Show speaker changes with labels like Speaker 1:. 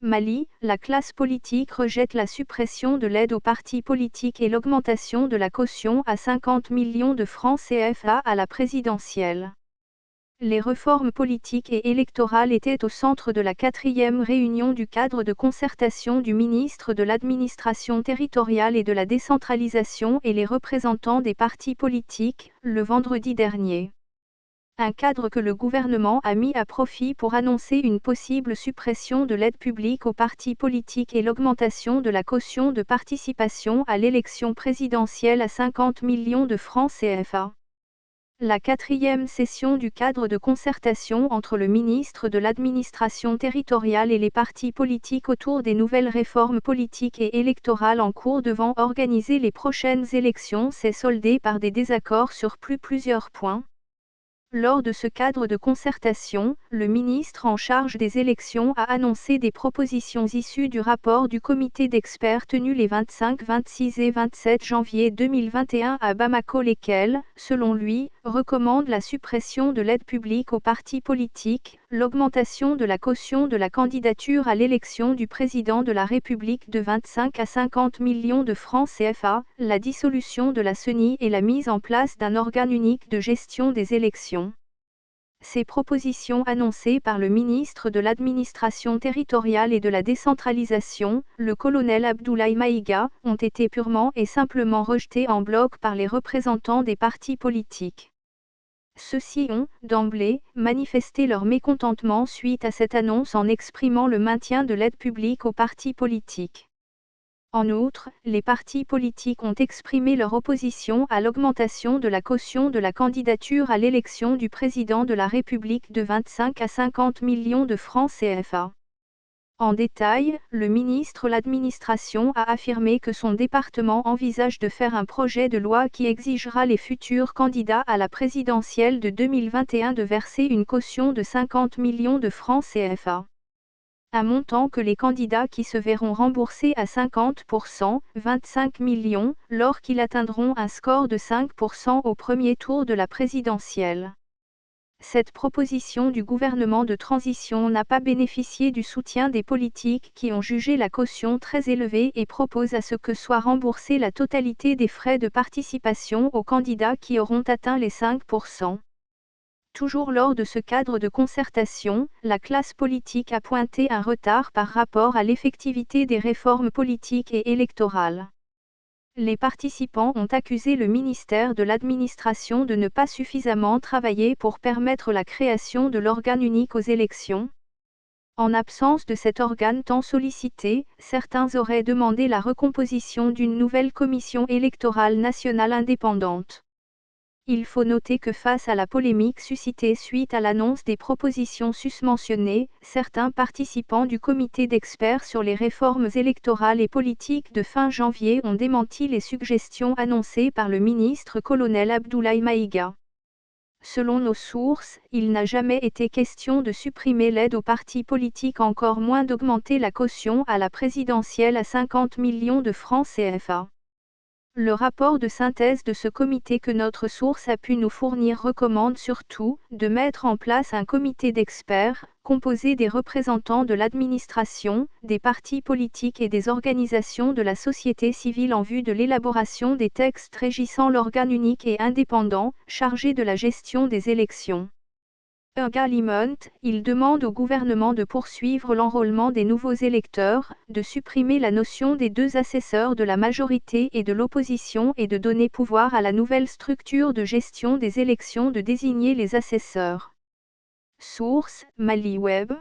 Speaker 1: Mali, la classe politique rejette la suppression de l'aide aux partis politiques et l'augmentation de la caution à 50 millions de francs CFA à la présidentielle. Les réformes politiques et électorales étaient au centre de la 4e réunion du cadre de concertation du ministre de l'Administration territoriale et de la décentralisation et les représentants des partis politiques, le vendredi dernier. Un cadre que le gouvernement a mis à profit pour annoncer une possible suppression de l'aide publique aux partis politiques et l'augmentation de la caution de participation à l'élection présidentielle à 50 millions de francs CFA. La 4e session du cadre de concertation entre le ministre de l'Administration territoriale et les partis politiques autour des nouvelles réformes politiques et électorales en cours devant organiser les prochaines élections s'est soldée par des désaccords sur plusieurs points. Lors de ce cadre de concertation, le ministre en charge des élections a annoncé des propositions issues du rapport du comité d'experts tenu les 25, 26 et 27 janvier 2021 à Bamako, lesquels, selon lui, recommandent la suppression de l'aide publique aux partis politiques, l'augmentation de la caution de la candidature à l'élection du président de la République de 25 à 50 millions de francs CFA, la dissolution de la CENI et la mise en place d'un organe unique de gestion des élections. Ces propositions annoncées par le ministre de l'Administration territoriale et de la décentralisation, le colonel Abdoulaye Maïga, ont été purement et simplement rejetées en bloc par les représentants des partis politiques. Ceux-ci ont, d'emblée, manifesté leur mécontentement suite à cette annonce en exprimant le maintien de l'aide publique aux partis politiques. En outre, les partis politiques ont exprimé leur opposition à l'augmentation de la caution de la candidature à l'élection du président de la République de 25 à 50 millions de francs CFA. En détail, le ministre de l'Administration a affirmé que son département envisage de faire un projet de loi qui exigera les futurs candidats à la présidentielle de 2021 de verser une caution de 50 millions de francs CFA. Un montant que les candidats qui se verront remboursés à 50%, 25 millions, lorsqu'ils atteindront un score de 5% au premier tour de la présidentielle. Cette proposition du gouvernement de transition n'a pas bénéficié du soutien des politiques qui ont jugé la caution très élevée et proposent à ce que soit remboursée la totalité des frais de participation aux candidats qui auront atteint les 5%. Toujours lors de ce cadre de concertation, la classe politique a pointé un retard par rapport à l'effectivité des réformes politiques et électorales. Les participants ont accusé le ministère de l'Administration de ne pas suffisamment travailler pour permettre la création de l'organe unique aux élections. En absence de cet organe tant sollicité, certains auraient demandé la recomposition d'une nouvelle commission électorale nationale indépendante. Il faut noter que face à la polémique suscitée suite à l'annonce des propositions susmentionnées, certains participants du comité d'experts sur les réformes électorales et politiques de fin janvier ont démenti les suggestions annoncées par le ministre colonel Abdoulaye Maïga. Selon nos sources, il n'a jamais été question de supprimer l'aide aux partis politiques, encore moins d'augmenter la caution à la présidentielle à 50 millions de francs CFA. Le rapport de synthèse de ce comité que notre source a pu nous fournir recommande surtout de mettre en place un comité d'experts, composé des représentants de l'administration, des partis politiques et des organisations de la société civile en vue de l'élaboration des textes régissant l'organe unique et indépendant, chargé de la gestion des élections. Également, il demande au gouvernement de poursuivre l'enrôlement des nouveaux électeurs, de supprimer la notion des deux assesseurs de la majorité et de l'opposition et de donner pouvoir à la nouvelle structure de gestion des élections de désigner les assesseurs. Source: Mali Web.